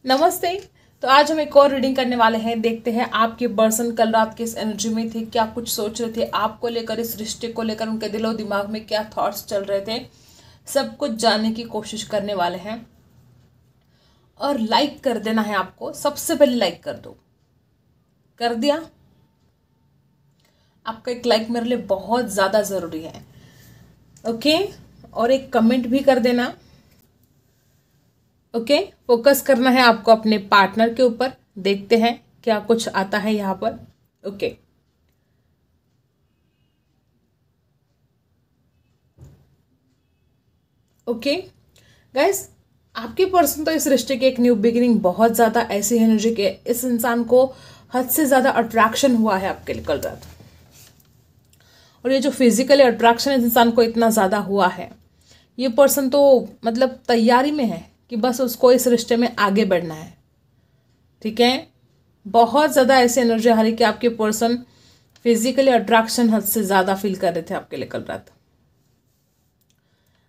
नमस्ते। तो आज हम एक और रीडिंग करने वाले हैं। देखते हैं आपके पर्सन कल रात किस एनर्जी में थे, क्या कुछ सोच रहे थे आपको लेकर, इस रिश्ते को लेकर उनके दिलो दिमाग में क्या थॉट्स चल रहे थे, सब कुछ जानने की कोशिश करने वाले हैं। और लाइक कर देना है आपको, सबसे पहले लाइक कर दो। कर दिया? आपका एक लाइक मेरे लिए बहुत ज़्यादा ज़रूरी है। ओके, और एक कमेंट भी कर देना। ओके, फोकस करना है आपको अपने पार्टनर के ऊपर। देखते हैं क्या कुछ आता है यहाँ पर। ओके, ओके गाइस, आपके पर्सन तो इस रिश्ते के एक न्यू बिगिनिंग, बहुत ज़्यादा ऐसी एनर्जी के इस इंसान को हद से ज़्यादा अट्रैक्शन हुआ है आपके लिए कल रात। और ये जो फिजिकली अट्रैक्शन इस इंसान को इतना ज़्यादा हुआ है, ये पर्सन तो मतलब तैयारी में है कि बस उसको इस रिश्ते में आगे बढ़ना है। ठीक है, बहुत ज़्यादा ऐसी एनर्जी आ रही कि आपके पर्सन फिजिकली अट्रैक्शन हद से ज़्यादा फील कर रहे थे आपके लिए कल रात।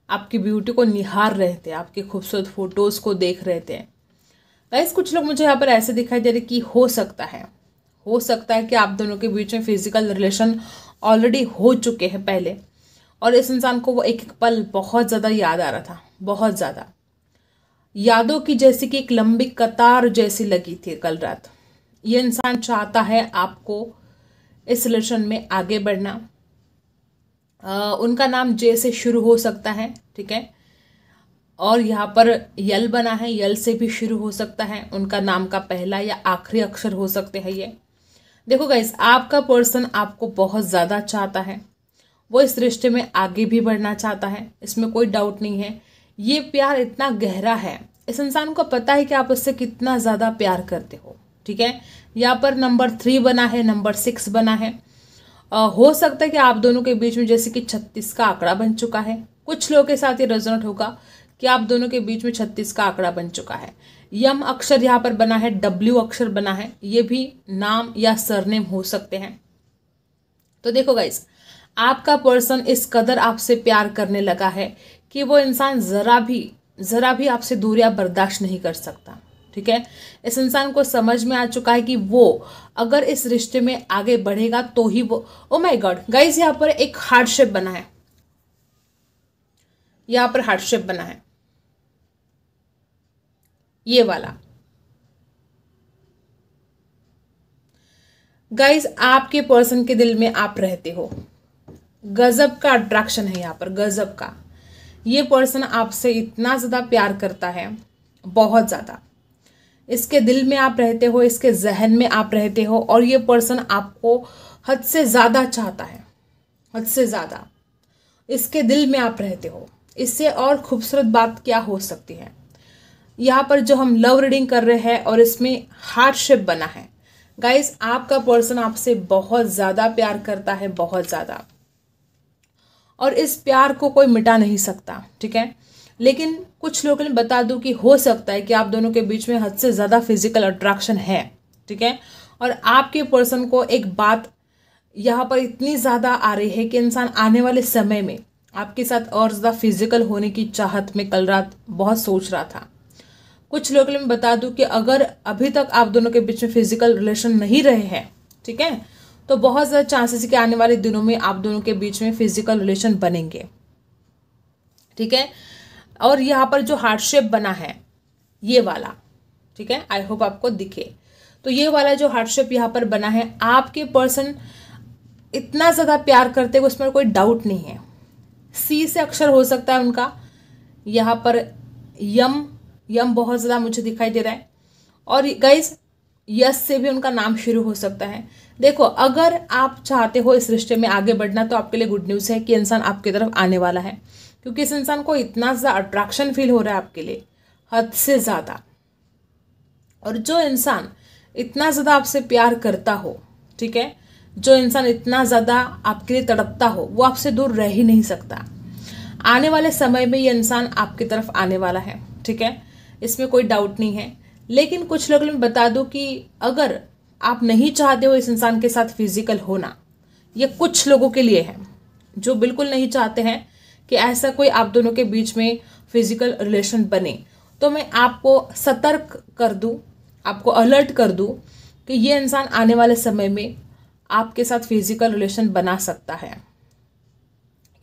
आपकी ब्यूटी को निहार रहे थे, आपके खूबसूरत फोटोज़ को देख रहे थे। गाइस, कुछ लोग मुझे यहाँ पर ऐसे दिखाई दे रहे कि हो सकता है कि आप दोनों के बीच में फिजिकल रिलेशन ऑलरेडी हो चुके हैं पहले, और इस इंसान को वो एक एक पल बहुत ज़्यादा याद आ रहा था, बहुत ज़्यादा यादों की, जैसी कि एक लंबी कतार जैसी लगी थी कल रात। ये इंसान चाहता है आपको इस रिलेशन में आगे बढ़ना। उनका नाम जे से शुरू हो सकता है, ठीक है, और यहाँ पर यल बना है, यल से भी शुरू हो सकता है। उनका नाम का पहला या आखिरी अक्षर हो सकते हैं ये। देखो गाइस, आपका पर्सन आपको बहुत ज़्यादा चाहता है, वो इस रिश्ते में आगे भी बढ़ना चाहता है, इसमें कोई डाउट नहीं है। ये प्यार इतना गहरा है, इस इंसान को पता है कि आप उससे कितना ज़्यादा प्यार करते हो। ठीक है, यहाँ पर नंबर 3 बना है, नंबर 6 बना है। हो सकता है कि आप दोनों के बीच में जैसे कि 36 का आंकड़ा बन चुका है। कुछ लोगों के साथ ये रेजोनेट होगा कि आप दोनों के बीच में 36 का आंकड़ा बन चुका है। यम अक्षर यहाँ पर बना है, डब्ल्यू अक्षर बना है, ये भी नाम या सरनेम हो सकते हैं। तो देखो गाइस, आपका पर्सन इस कदर आपसे प्यार करने लगा है कि वो इंसान जरा भी आपसे दूरियां बर्दाश्त नहीं कर सकता। ठीक है, इस इंसान को समझ में आ चुका है कि वो अगर इस रिश्ते में आगे बढ़ेगा तो ही वो, ओ माय गॉड गाइस, यहाँ पर एक हार्ट शेप बना है, यहाँ पर हार्ट शेप बना है, ये वाला। गाइस, आपके पर्सन के दिल में आप रहते हो, गजब का अट्रैक्शन है यहाँ पर, गजब का। ये पर्सन आपसे इतना ज़्यादा प्यार करता है, बहुत ज़्यादा। इसके दिल में आप रहते हो, इसके जहन में आप रहते हो, और ये पर्सन आपको हद से ज़्यादा चाहता है, हद से ज़्यादा। इसके दिल में आप रहते हो, इससे और खूबसूरत बात क्या हो सकती है। यहाँ पर जो हम लव रीडिंग कर रहे हैं और इसमें हार्ट शेप बना है, गाइस, आपका पर्सन आपसे बहुत ज़्यादा प्यार करता है, बहुत ज़्यादा, और इस प्यार को कोई मिटा नहीं सकता। ठीक है, लेकिन कुछ लोगों ने बता दूं कि हो सकता है कि आप दोनों के बीच में हद से ज़्यादा फिजिकल अट्रैक्शन है। ठीक है, और आपके पर्सन को एक बात यहाँ पर इतनी ज़्यादा आ रही है कि इंसान आने वाले समय में आपके साथ और ज़्यादा फिजिकल होने की चाहत में कल रात बहुत सोच रहा था। कुछ लोगों ने बता दूं कि अगर अभी तक आप दोनों के बीच में फिजिकल रिलेशन नहीं रहे हैं, ठीक है, तो बहुत ज़्यादा चांसेस है कि आने वाले दिनों में आप दोनों के बीच में फिजिकल रिलेशन बनेंगे। ठीक है, और यहाँ पर जो हार्ट शेप बना है, ये वाला, ठीक है, आई होप आपको दिखे। तो ये वाला जो हार्ट शेप यहाँ पर बना है, आपके पर्सन इतना ज़्यादा प्यार करते हैं, उसमें कोई डाउट नहीं है। सी से अक्षर हो सकता है उनका, यहाँ पर यम बहुत ज़्यादा मुझे दिखाई दे रहा है, और गाइस यस से भी उनका नाम शुरू हो सकता है। देखो, अगर आप चाहते हो इस रिश्ते में आगे बढ़ना, तो आपके लिए गुड न्यूज़ है कि इंसान आपकी तरफ आने वाला है, क्योंकि इस इंसान को इतना ज़्यादा अट्रैक्शन फील हो रहा है आपके लिए, हद से ज़्यादा। और जो इंसान इतना ज़्यादा आपसे प्यार करता हो, ठीक है, जो इंसान इतना ज़्यादा आपके लिए तड़पता हो, वो आपसे दूर रह ही नहीं सकता। आने वाले समय में ये इंसान आपकी तरफ आने वाला है, ठीक है, इसमें कोई डाउट नहीं है। लेकिन कुछ लोगों में बता दो कि अगर आप नहीं चाहते हो इस इंसान के साथ फिजिकल होना, ये कुछ लोगों के लिए है जो बिल्कुल नहीं चाहते हैं कि ऐसा कोई आप दोनों के बीच में फिजिकल रिलेशन बने, तो मैं आपको सतर्क कर दूं, आपको अलर्ट कर दूं कि ये इंसान आने वाले समय में आपके साथ फिजिकल रिलेशन बना सकता है,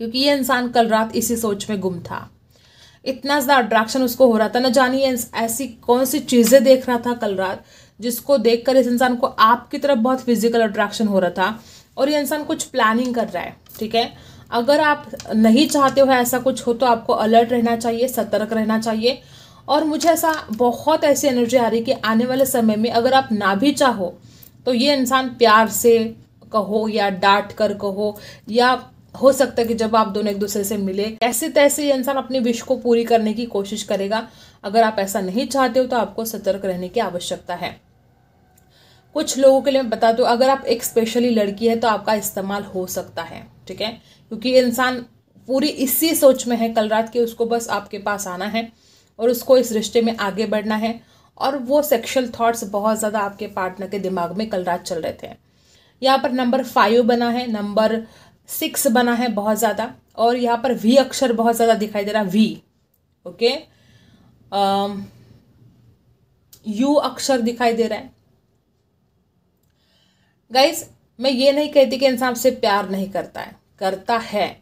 क्योंकि ये इंसान कल रात इसी सोच में गुम था। इतना ज़्यादा अट्रैक्शन उसको हो रहा था, न जानिए ऐसी कौन सी चीज़ें देख रहा था कल रात जिसको देखकर इस इंसान को आपकी तरफ बहुत फिजिकल अट्रैक्शन हो रहा था, और ये इंसान कुछ प्लानिंग कर रहा है। ठीक है, अगर आप नहीं चाहते हो ऐसा कुछ हो तो आपको अलर्ट रहना चाहिए, सतर्क रहना चाहिए। और मुझे बहुत ऐसी एनर्जी आ रही कि आने वाले समय में अगर आप ना भी चाहो तो ये इंसान प्यार से कहो या डांट कर कहो, या हो सकता है कि जब आप दोनों एक दूसरे से मिले ऐसे तैसे ये इंसान अपनी विश को पूरी करने की कोशिश करेगा। अगर आप ऐसा नहीं चाहते हो तो आपको सतर्क रहने की आवश्यकता है। कुछ लोगों के लिए मैं बता दूं, अगर आप एक स्पेशली लड़की है तो आपका इस्तेमाल हो सकता है। ठीक है, क्योंकि ये इंसान पूरी इसी सोच में है कल रात कि उसको बस आपके पास आना है और उसको इस रिश्ते में आगे बढ़ना है, और वो सेक्सुअल थॉट्स बहुत ज़्यादा आपके पार्टनर के दिमाग में कल रात चल रहे थे। यहाँ पर नंबर 5 बना है, नंबर 6 बना है बहुत ज़्यादा, और यहाँ पर वी अक्षर बहुत ज़्यादा दिखाई दे रहा, वी। ओके, यू अक्षर दिखाई दे रहा है। गाइस, मैं ये नहीं कहती कि इंसान आपसे प्यार नहीं करता है, करता है,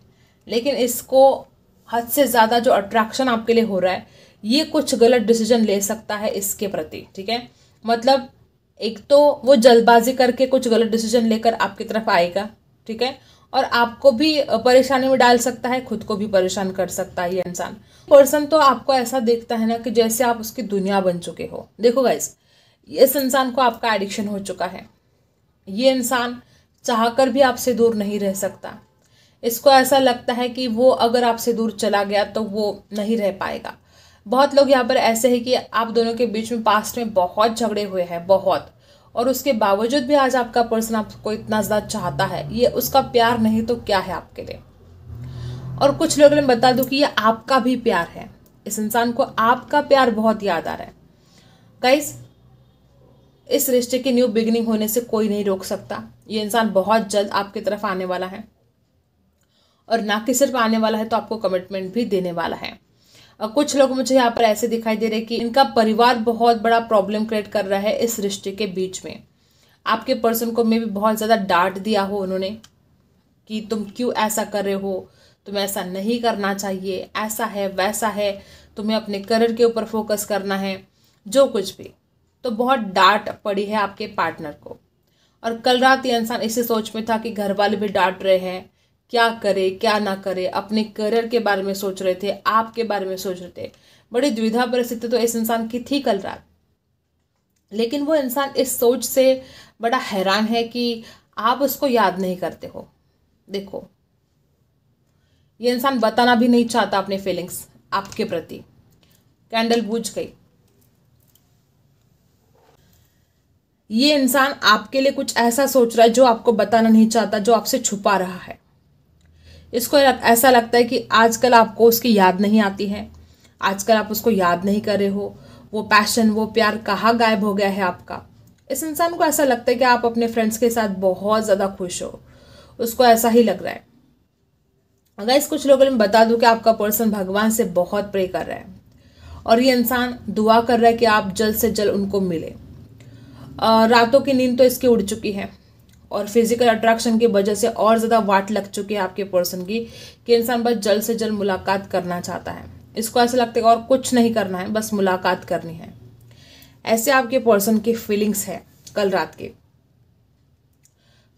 लेकिन इसको हद से ज़्यादा जो अट्रैक्शन आपके लिए हो रहा है, ये कुछ गलत डिसीजन ले सकता है इसके प्रति। ठीक है, मतलब एक तो वो जल्दबाजी करके कुछ गलत डिसीजन लेकर आपकी तरफ आएगा। ठीक है, और आपको भी परेशानी में डाल सकता है, खुद को भी परेशान कर सकता है ये इंसान। पर्सन तो आपको ऐसा देखता है ना कि जैसे आप उसकी दुनिया बन चुके हो। देखो गाइस, इस इंसान को आपका एडिक्शन हो चुका है। ये इंसान चाहकर भी आपसे दूर नहीं रह सकता। इसको ऐसा लगता है कि वो अगर आपसे दूर चला गया तो वो नहीं रह पाएगा। बहुत लोग यहाँ पर ऐसे हैं कि आप दोनों के बीच में पास्ट में बहुत झगड़े हुए हैं, बहुत, और उसके बावजूद भी आज आपका पर्सन आपको इतना ज़्यादा चाहता है। ये उसका प्यार नहीं तो क्या है आपके लिए। और कुछ लोगों ने बता दूं कि ये आपका भी प्यार है। इस इंसान को आपका प्यार बहुत याद आ रहा है। गाइस, इस रिश्ते की न्यू बिगिनिंग होने से कोई नहीं रोक सकता। ये इंसान बहुत जल्द आपकी तरफ आने वाला है, और ना कि सिर्फ आने वाला है तो आपको कमिटमेंट भी देने वाला है। और कुछ लोग मुझे यहाँ पर ऐसे दिखाई दे रहे हैं कि इनका परिवार बहुत बड़ा प्रॉब्लम क्रिएट कर रहा है इस रिश्ते के बीच में। आपके पर्सन को मे भी बहुत ज़्यादा डांट दिया हो उन्होंने कि तुम क्यों ऐसा कर रहे हो, तुम्हें ऐसा नहीं करना चाहिए, ऐसा है वैसा है, तुम्हें अपने करियर के ऊपर फोकस करना है, जो कुछ भी। तो बहुत डांट पड़ी है आपके पार्टनर को। और कल रात ये इंसान इसी सोच में था कि घर वाले भी डांट रहे हैं, क्या करे क्या ना करे, अपने करियर के बारे में सोच रहे थे, आपके बारे में सोच रहे थे। बड़ी द्विधा परिस्थिति तो इस इंसान की थी कल रात। लेकिन वो इंसान इस सोच से बड़ा हैरान है कि आप उसको याद नहीं करते हो। देखो, ये इंसान बताना भी नहीं चाहता अपने फीलिंग्स आपके प्रति। कैंडल बुझ गई। ये इंसान आपके लिए कुछ ऐसा सोच रहा है जो आपको बताना नहीं चाहता, जो आपसे छुपा रहा है। इसको ऐसा लगता है कि आजकल आपको उसकी याद नहीं आती है, आजकल आप उसको याद नहीं कर रहे हो, वो पैशन वो प्यार कहाँ गायब हो गया है आपका। इस इंसान को ऐसा लगता है कि आप अपने फ्रेंड्स के साथ बहुत ज़्यादा खुश हो, उसको ऐसा ही लग रहा है। अगर इस कुछ लोगों में बता दूं कि आपका पर्सन भगवान से बहुत प्रे कर रहा है, और ये इंसान दुआ कर रहा है कि आप जल्द से जल्द उनको मिले। रातों की नींद तो इसकी उड़ चुकी है, और फिजिकल अट्रैक्शन की वजह से और ज़्यादा वाट लग चुकी है आपके पर्सन की कि इंसान बस जल्द से जल्द मुलाकात करना चाहता है। इसको ऐसा लगता है कि और कुछ नहीं करना है, बस मुलाकात करनी है। ऐसे आपके पर्सन की फीलिंग्स है कल रात की।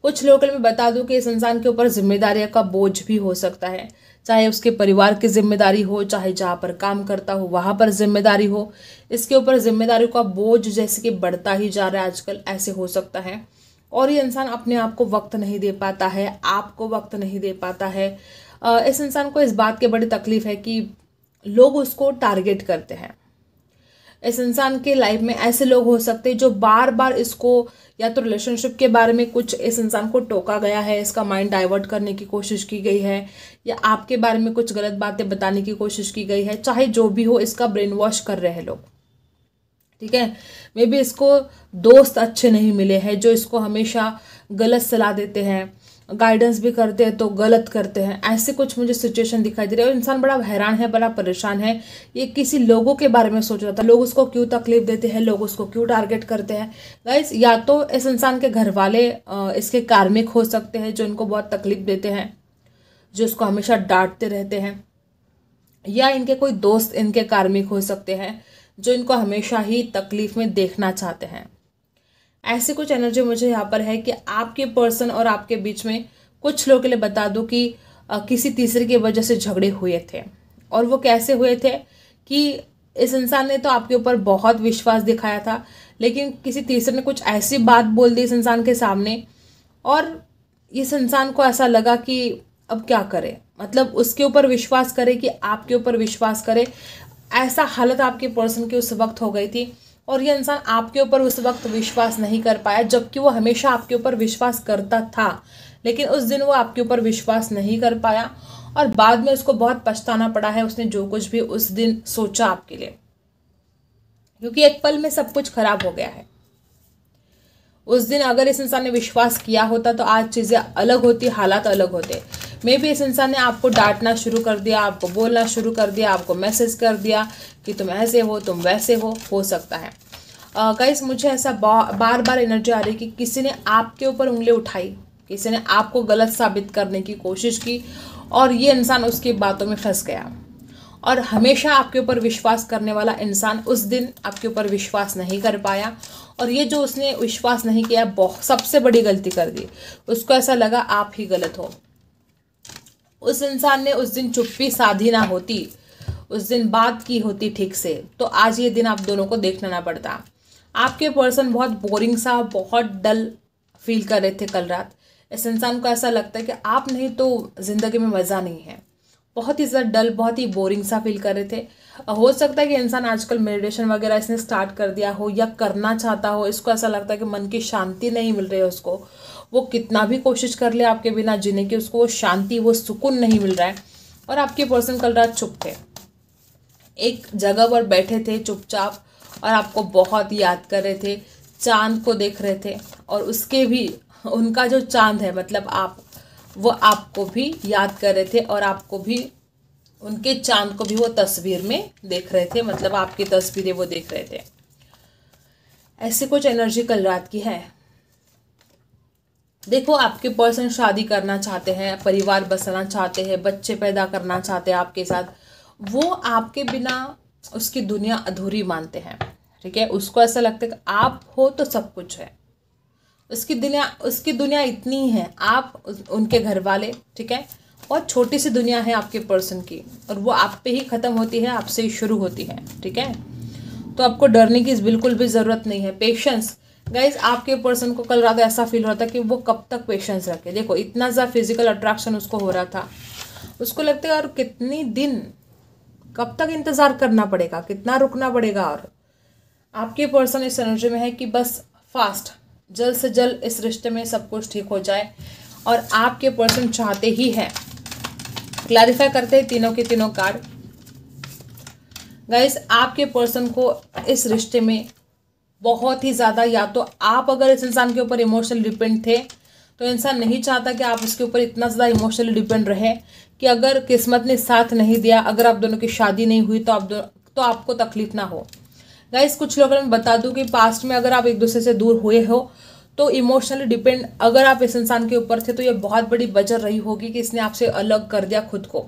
कुछ लोगों के लिए मैं बता दूं कि इस इंसान के ऊपर जिम्मेदारियों का बोझ भी हो सकता है, चाहे उसके परिवार की जिम्मेदारी हो, चाहे जहाँ पर काम करता हो वहाँ पर जिम्मेदारी हो। इसके ऊपर जिम्मेदारियों का बोझ जैसे कि बढ़ता ही जा रहा है आजकल, ऐसे हो सकता है। और ये इंसान अपने आप को वक्त नहीं दे पाता है, आपको वक्त नहीं दे पाता है। इस इंसान को इस बात की बड़ी तकलीफ है कि लोग उसको टारगेट करते हैं। इस इंसान के लाइफ में ऐसे लोग हो सकते हैं जो बार बार इसको या तो रिलेशनशिप के बारे में कुछ इस इंसान को टोका गया है, इसका माइंड डाइवर्ट करने की कोशिश की गई है, या आपके बारे में कुछ गलत बातें बताने की कोशिश की गई है। चाहे जो भी हो, इसका ब्रेन वॉश कर रहे हैं लोग। ठीक है, मे बी इसको दोस्त अच्छे नहीं मिले हैं जो इसको हमेशा गलत सलाह देते हैं, गाइडेंस भी करते हैं तो गलत करते हैं, ऐसे कुछ मुझे सिचुएशन दिखाई दे रही है। और इंसान बड़ा हैरान है, बड़ा परेशान है। ये किसी लोगों के बारे में सोच रहा था, लोग उसको क्यों तकलीफ देते हैं, लोग उसको क्यों टारगेट करते हैं। गाइस, या तो इस इंसान के घर वाले इसके कार्मिक हो सकते हैं जो इनको बहुत तकलीफ देते हैं, जो इसको हमेशा डांटते रहते हैं, या इनके कोई दोस्त इनके कार्मिक हो सकते हैं जो इनको हमेशा ही तकलीफ में देखना चाहते हैं। ऐसी कुछ एनर्जी मुझे यहाँ पर है कि आपके पर्सन और आपके बीच में कुछ लोगों के लिए बता दूं कि किसी तीसरे की वजह से झगड़े हुए थे। और वो कैसे हुए थे कि इस इंसान ने तो आपके ऊपर बहुत विश्वास दिखाया था, लेकिन किसी तीसरे ने कुछ ऐसी बात बोल दी इस इंसान के सामने, और इस इंसान को ऐसा लगा कि अब क्या करे, मतलब उसके ऊपर विश्वास करे कि आपके ऊपर विश्वास करे। ऐसा हालत आपके पर्सन की उस वक्त हो गई थी, और ये इंसान आपके ऊपर उस वक्त विश्वास नहीं कर पाया, जबकि वो हमेशा आपके ऊपर विश्वास करता था। लेकिन उस दिन वो आपके ऊपर विश्वास नहीं कर पाया, और बाद में उसको बहुत पछताना पड़ा है उसने जो कुछ भी उस दिन सोचा आपके लिए, क्योंकि एक पल में सब कुछ खराब हो गया है। उस दिन अगर इस इंसान ने विश्वास किया होता तो आज चीज़ें अलग होती, हालात अलग होते। मे भी इस इंसान ने आपको डांटना शुरू कर दिया, आपको बोलना शुरू कर दिया, आपको मैसेज कर दिया कि तुम ऐसे हो, तुम वैसे हो सकता है। गाइस, मुझे ऐसा बार बार एनर्जी आ रही कि किसी ने आपके ऊपर उंगली उठाई, किसी ने आपको गलत साबित करने की कोशिश की, और ये इंसान उसकी बातों में फंस गया। और हमेशा आपके ऊपर विश्वास करने वाला इंसान उस दिन आपके ऊपर विश्वास नहीं कर पाया, और ये जो उसने विश्वास नहीं किया बहुत सबसे बड़ी गलती कर दी। उसको ऐसा लगा आप ही गलत हो। उस इंसान ने उस दिन चुप्पी साधी ना होती, उस दिन बात की होती ठीक से, तो आज ये दिन आप दोनों को देखना ना पड़ता। आपके पर्सन बहुत बोरिंग सा, बहुत डल फील कर रहे थे कल रात। इस इंसान को ऐसा लगता है कि आप नहीं तो जिंदगी में मज़ा नहीं है। बहुत ही ज़्यादा डल, बहुत ही बोरिंग सा फील कर रहे थे। हो सकता है कि इंसान आजकल मेडिटेशन वगैरह इसने स्टार्ट कर दिया हो या करना चाहता हो। इसको ऐसा लगता है कि मन की शांति नहीं मिल रही है उसको, वो कितना भी कोशिश कर ले आपके बिना जीने की, उसको वो शांति, वो सुकून नहीं मिल रहा है। और आपके पर्सन कल रात चुप थे, एक जगह पर बैठे थे चुपचाप, और आपको बहुत याद कर रहे थे, चांद को देख रहे थे, और उसके भी उनका जो चांद है मतलब आप, वो आपको भी याद कर रहे थे, और आपको भी उनके चांद को भी वो तस्वीर में देख रहे थे, मतलब आपकी तस्वीरें वो देख रहे थे। ऐसी कुछ एनर्जी कल रात की है। देखो, आपके पर्सन शादी करना चाहते हैं, परिवार बसाना चाहते हैं, बच्चे पैदा करना चाहते हैं आपके साथ। वो आपके बिना उसकी दुनिया अधूरी मानते हैं, ठीक है। उसको ऐसा लगता है कि आप हो तो सब कुछ है। उसकी दुनिया इतनी ही है, आप उनके घर वाले, ठीक है। बहुत छोटी सी दुनिया है आपके पर्सन की, और वो आप पे ही ख़त्म होती है, आपसे ही शुरू होती है, ठीक है। तो आपको डरने की बिल्कुल भी ज़रूरत नहीं है। पेशेंस, गाइज, आपके पर्सन को कल रात ऐसा फील हो रहा था कि वो कब तक पेशेंस रखे। देखो, इतना ज़्यादा फिजिकल अट्रैक्शन उसको हो रहा था, उसको लगता है और कितनी दिन, कब तक इंतज़ार करना पड़ेगा, कितना रुकना पड़ेगा। और आपके पर्सन इस एनर्जी में है कि बस फास्ट, जल्द से जल्द इस रिश्ते में सब कुछ ठीक हो जाए। और आपके पर्सन चाहते ही हैं, क्लैरिफाई करते हैं तीनों के तीनों कार्ड। गाइस, आपके पर्सन को इस रिश्ते में बहुत ही ज़्यादा, या तो आप अगर इस इंसान के ऊपर इमोशनली डिपेंड थे तो इंसान नहीं चाहता कि आप उसके ऊपर इतना ज़्यादा इमोशनली डिपेंड रहे कि अगर किस्मत ने साथ नहीं दिया, अगर आप दोनों की शादी नहीं हुई तो आपको तकलीफ ना हो। गाइस, कुछ लोगों में बता दूं कि पास्ट में अगर आप एक दूसरे से दूर हुए हो तो इमोशनली डिपेंड अगर आप इस इंसान के ऊपर थे तो ये बहुत बड़ी वजह रही होगी कि इसने आपसे अलग कर दिया खुद को।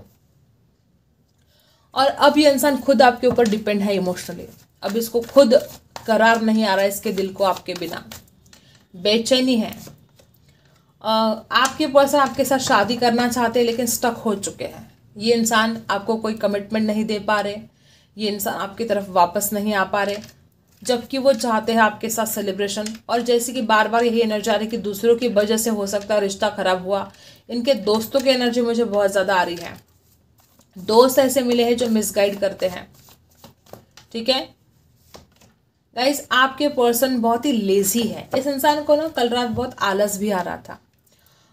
और अब ये इंसान खुद आपके ऊपर डिपेंड है इमोशनली। अब इसको खुद करार नहीं आ रहा है इसके दिल को आपके बिना, बेचैनी है। आपके पर्सन आपके साथ शादी करना चाहते हैं लेकिन स्टक हो चुके हैं। ये इंसान आपको कोई कमिटमेंट नहीं दे पा रहे, ये इंसान आपकी तरफ वापस नहीं आ पा रहे, जबकि वो चाहते हैं आपके साथ सेलिब्रेशन। और जैसे कि बार बार यही एनर्जी आ रही है कि दूसरों की वजह से हो सकता है रिश्ता खराब हुआ। इनके दोस्तों की एनर्जी मुझे बहुत ज़्यादा आ रही है। दोस्त ऐसे मिले हैं जो मिसगाइड करते हैं, ठीक है। गाइस, आपके पर्सन बहुत ही लेजी है। इस इंसान को ना कल रात बहुत आलस भी आ रहा था,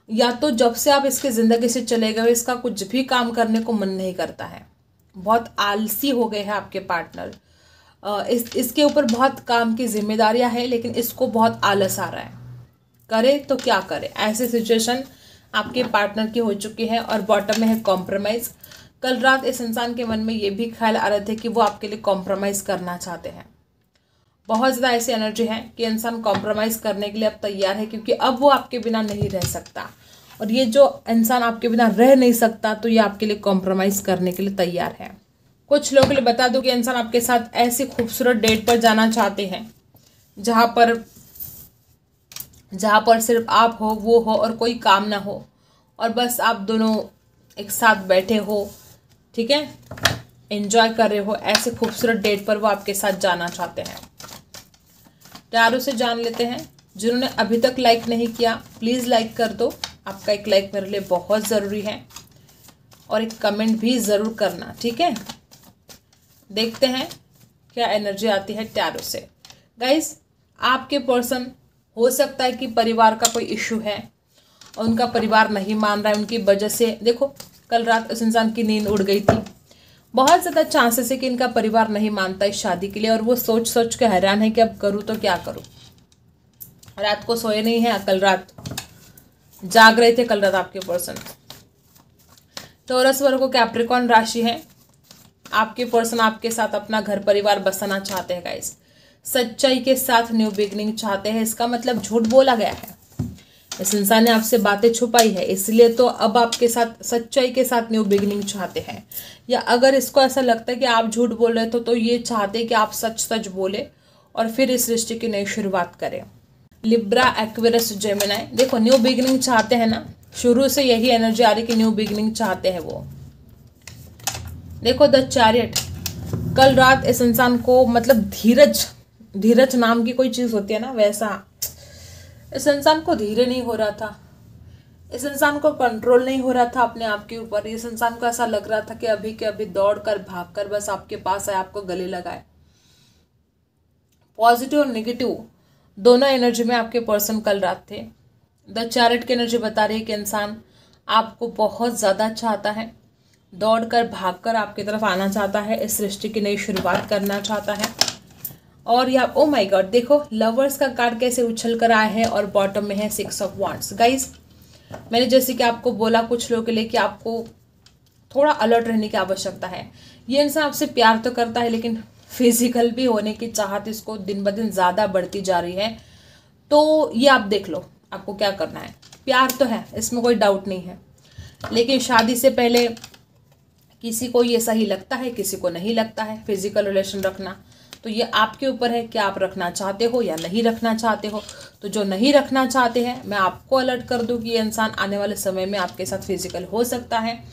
या तो जब से आप इसकी ज़िंदगी से चले गए इसका कुछ भी काम करने को मन नहीं करता है, बहुत आलसी हो गए हैं आपके पार्टनर। इसके ऊपर बहुत काम की जिम्मेदारियां हैं लेकिन इसको बहुत आलस आ रहा है, करे तो क्या करे। ऐसी सिचुएशन आपके पार्टनर की हो चुकी है और बॉटम में है कॉम्प्रोमाइज़। कल रात इस इंसान के मन में ये भी ख्याल आ रहे थे कि वो आपके लिए कॉम्प्रोमाइज़ करना चाहते हैं। बहुत ज़्यादा ऐसी एनर्जी है कि इंसान कॉम्प्रोमाइज़ करने के लिए अब तैयार है, क्योंकि अब वो आपके बिना नहीं रह सकता। और ये जो इंसान आपके बिना रह नहीं सकता तो ये आपके लिए कॉम्प्रोमाइज़ करने के लिए तैयार है। कुछ लोगों के लिए बता दूं कि इंसान आपके साथ ऐसी खूबसूरत डेट पर जाना चाहते हैं जहाँ पर सिर्फ आप हो, वो हो और कोई काम ना हो, और बस आप दोनों एक साथ बैठे हो, ठीक है, एंजॉय कर रहे हो। ऐसे खूबसूरत डेट पर वो आपके साथ जाना चाहते हैं। टैरो से जान लेते हैं। जिन्होंने अभी तक लाइक नहीं किया प्लीज़ लाइक कर दो, आपका एक लाइक मेरे लिए बहुत ज़रूरी है, और एक कमेंट भी ज़रूर करना, ठीक है। देखते हैं क्या एनर्जी आती है टैरो से। गाइस, आपके पर्सन हो सकता है कि परिवार का कोई इशू है और उनका परिवार नहीं मान रहा है, उनकी वजह से देखो कल रात उस इंसान की नींद उड़ गई थी। बहुत ज़्यादा चांसेस है कि इनका परिवार नहीं मानता इस शादी के लिए, और वो सोच सोच के हैरान है कि अब करूँ तो क्या करूँ। रात को सोए नहीं है, कल रात जाग रहे थे कल रात आपके पर्सन। टॉरस वर्गो कैप्रिकॉर्न राशि है। आपके पर्सन आपके साथ अपना घर परिवार बसाना चाहते हैं गाइस। सच्चाई के साथ न्यू बिगनिंग चाहते हैं। इसका मतलब झूठ बोला गया है, इस इंसान ने आपसे बातें छुपाई है, इसलिए तो अब आपके साथ सच्चाई के साथ न्यू बिगनिंग चाहते हैं। या अगर इसको ऐसा लगता है कि आप झूठ बोल रहे थे तो ये चाहते हैं कि आप सच सच बोले और फिर इस रिश्ते की नई शुरुआत करें। लिब्रा, एक्वेरियस, जेमिनी, देखो न्यू बिगनिंग चाहते हैं ना, शुरू से यही एनर्जी आ रही कि न्यू बिगनिंग चाहते हैं वो। देखो द चैरियट, कल रात इस इंसान को मतलब धीरज नाम की कोई चीज़ होती है ना, वैसा इस इंसान को धीरे नहीं हो रहा था, इस इंसान को कंट्रोल नहीं हो रहा था अपने आप के ऊपर। इस इंसान को ऐसा लग रहा था कि अभी के अभी दौड़ कर भाग कर बस आपके पास आए, आपको गले लगाए। पॉजिटिव और नेगेटिव दोनों एनर्जी में आपके पर्सन कल रात थे। द चैरियट की एनर्जी बता रही है कि इंसान आपको बहुत ज़्यादा चाहता है, दौड़ कर भाग कर आपकी तरफ आना चाहता है, इस सृष्टि की नई शुरुआत करना चाहता है। और या ओ माय गॉड, देखो लवर्स का कार्ड कैसे उछल कर आया है और बॉटम में है 6 ऑफ वांड्स। गाइस, मैंने जैसे कि आपको बोला कुछ लोगों के लिए कि आपको थोड़ा अलर्ट रहने की आवश्यकता है। ये इंसान आपसे प्यार तो करता है, लेकिन फिजिकल भी होने की चाहत इसको दिन ब दिन ज़्यादा बढ़ती जा रही है। तो ये आप देख लो आपको क्या करना है। प्यार तो है, इसमें कोई डाउट नहीं है, लेकिन शादी से पहले किसी को ये सही लगता है, किसी को नहीं लगता है फिजिकल रिलेशन रखना। तो ये आपके ऊपर है कि आप रखना चाहते हो या नहीं रखना चाहते हो। तो जो नहीं रखना चाहते हैं, मैं आपको अलर्ट कर दूं कि ये इंसान आने वाले समय में आपके साथ फिजिकल हो सकता है,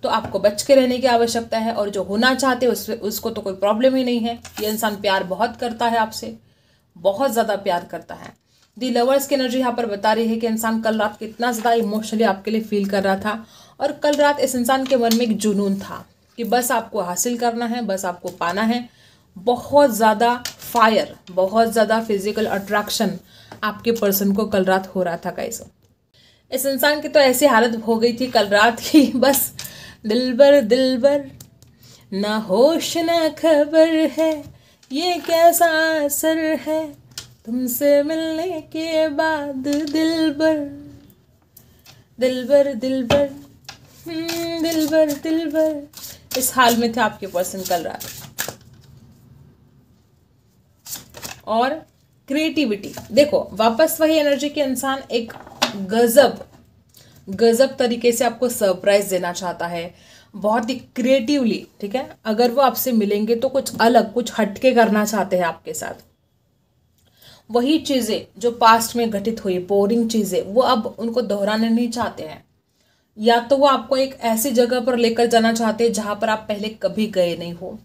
तो आपको बच के रहने की आवश्यकता है। और जो होना चाहते हैं उसको तो कोई प्रॉब्लम ही नहीं है। ये इंसान प्यार बहुत करता है आपसे, बहुत ज़्यादा प्यार करता है। दी लवर्स की एनर्जी यहाँ पर बता रही है कि इंसान कल रात कितना ज़्यादा इमोशनली आपके लिए फील कर रहा था, और कल रात इस इंसान के मन में एक जुनून था कि बस आपको हासिल करना है, बस आपको पाना है। बहुत ज़्यादा फायर, बहुत ज़्यादा फिजिकल अट्रैक्शन आपके पर्सन को कल रात हो रहा था गाइस। इस इंसान की तो ऐसी हालत हो गई थी कल रात की, बस दिलबर ना होश ना खबर है, ये कैसा असर है तुमसे मिलने के बाद। दिलबर दिलबर दिलबर दिलबर दिलबर, इस हाल में थे आपके पर्सन कल रात। और क्रिएटिविटी, देखो वापस वही एनर्जी के इंसान एक गजब तरीके से आपको सरप्राइज देना चाहता है, बहुत ही क्रिएटिवली, ठीक है। अगर वो आपसे मिलेंगे तो कुछ अलग, कुछ हटके करना चाहते हैं आपके साथ। वही चीज़ें जो पास्ट में घटित हुई, बोरिंग चीज़ें, वो अब उनको दोहराना नहीं चाहते हैं। या तो वो आपको एक ऐसी जगह पर लेकर जाना चाहते हैं जहाँ पर आप पहले कभी गए नहीं हो,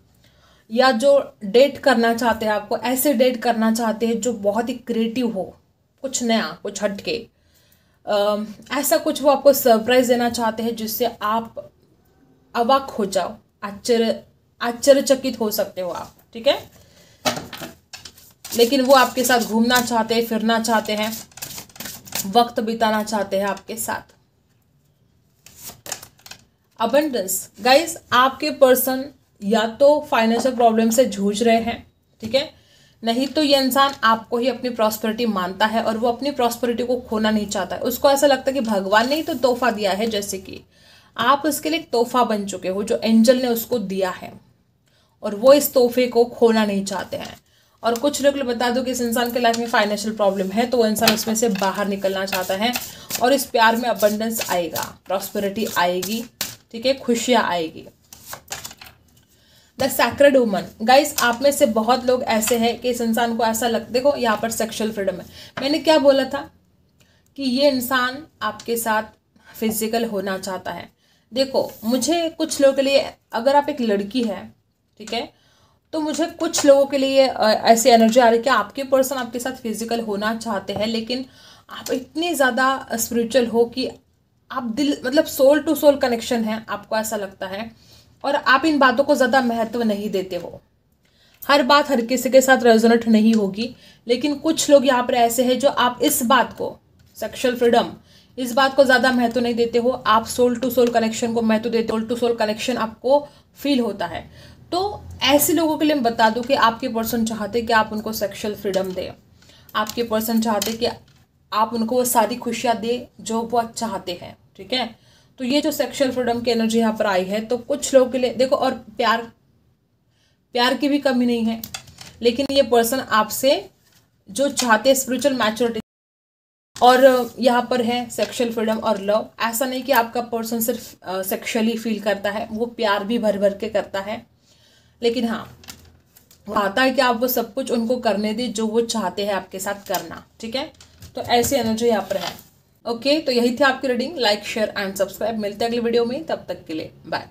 या जो डेट करना चाहते हैं आपको ऐसे डेट करना चाहते हैं जो बहुत ही क्रिएटिव हो, कुछ नया, कुछ हटके, ऐसा कुछ वो आपको सरप्राइज देना चाहते हैं जिससे आप अवाक हो जाओ, आश्चर्यचकित हो सकते हो आप, ठीक है। लेकिन वो आपके साथ घूमना चाहते हैं, फिरना चाहते हैं, वक्त बिताना चाहते हैं आपके साथ। अबंडेंस, गाइस आपके पर्सन या तो फाइनेंशियल प्रॉब्लम से जूझ रहे हैं, ठीक है, नहीं तो ये इंसान आपको ही अपनी प्रॉस्पेरिटी मानता है और वो अपनी प्रॉस्पेरिटी को खोना नहीं चाहता है। उसको ऐसा लगता है कि भगवान ने ही तो तोहफा दिया है, जैसे कि आप उसके लिए एक तोहफा बन चुके हो जो एंजल ने उसको दिया है, और वो इस तोहफे को खोना नहीं चाहते हैं। और कुछ लोग बता दो कि इस इंसान के लाइफ में फाइनेंशियल प्रॉब्लम है, तो वो इंसान उसमें से बाहर निकलना चाहता है और इस प्यार में अबंडेंस आएगा, प्रॉस्पेरिटी आएगी, ठीक है, खुशियाँ आएगी। द सैक्रेड वुमन, गाइस आप में से बहुत लोग ऐसे हैं कि इस इंसान को ऐसा लग, देखो यहाँ पर सेक्सुअल फ्रीडम है। मैंने क्या बोला था कि ये इंसान आपके साथ फिजिकल होना चाहता है। देखो मुझे कुछ लोगों के लिए, अगर आप एक लड़की है, ठीक है, तो मुझे कुछ लोगों के लिए ऐसी एनर्जी आ रही है कि आपके पर्सन आपके साथ फिजिकल होना चाहते हैं, लेकिन आप इतने ज़्यादा स्पिरिचुअल हो कि आप दिल, मतलब सोल टू सोल कनेक्शन है, आपको ऐसा लगता है, और आप इन बातों को ज़्यादा महत्व नहीं देते हो। हर बात हर किसी के साथ रेजोनेट नहीं होगी, लेकिन कुछ लोग यहाँ पर ऐसे हैं जो आप इस बात को, सेक्सुअल फ्रीडम, इस बात को ज़्यादा महत्व नहीं देते हो। आप सोल टू सोल कनेक्शन को महत्व देते हो, सोल टू सोल कनेक्शन आपको फील होता है। तो ऐसे लोगों के लिए मैं बता दूं कि आपके पर्सन चाहते कि आप उनको सेक्सुअल फ्रीडम दें, आपके पर्सन चाहते कि आप उनको वो सारी खुशियाँ दें जो वो चाहते हैं, ठीक है। तो ये जो सेक्सुअल फ्रीडम की एनर्जी यहाँ पर आई है, तो कुछ लोगों के लिए देखो, और प्यार की भी कमी नहीं है, लेकिन ये पर्सन आपसे जो चाहते हैं स्पिरिचुअल मैच्योरिटी, और यहाँ पर है सेक्सुअल फ्रीडम और लव। ऐसा नहीं कि आपका पर्सन सिर्फ सेक्सुअली फील करता है, वो प्यार भी भर भर के करता है, लेकिन हाँ आता है कि आप वो सब कुछ उनको करने दें जो वो चाहते हैं आपके साथ करना, ठीक है। तो ऐसी एनर्जी यहाँ पर है। ओके, तो यही थी आपकी reading. Like share and subscribe. मिलते हैं अगली वीडियो में, तब तक के लिए बाय।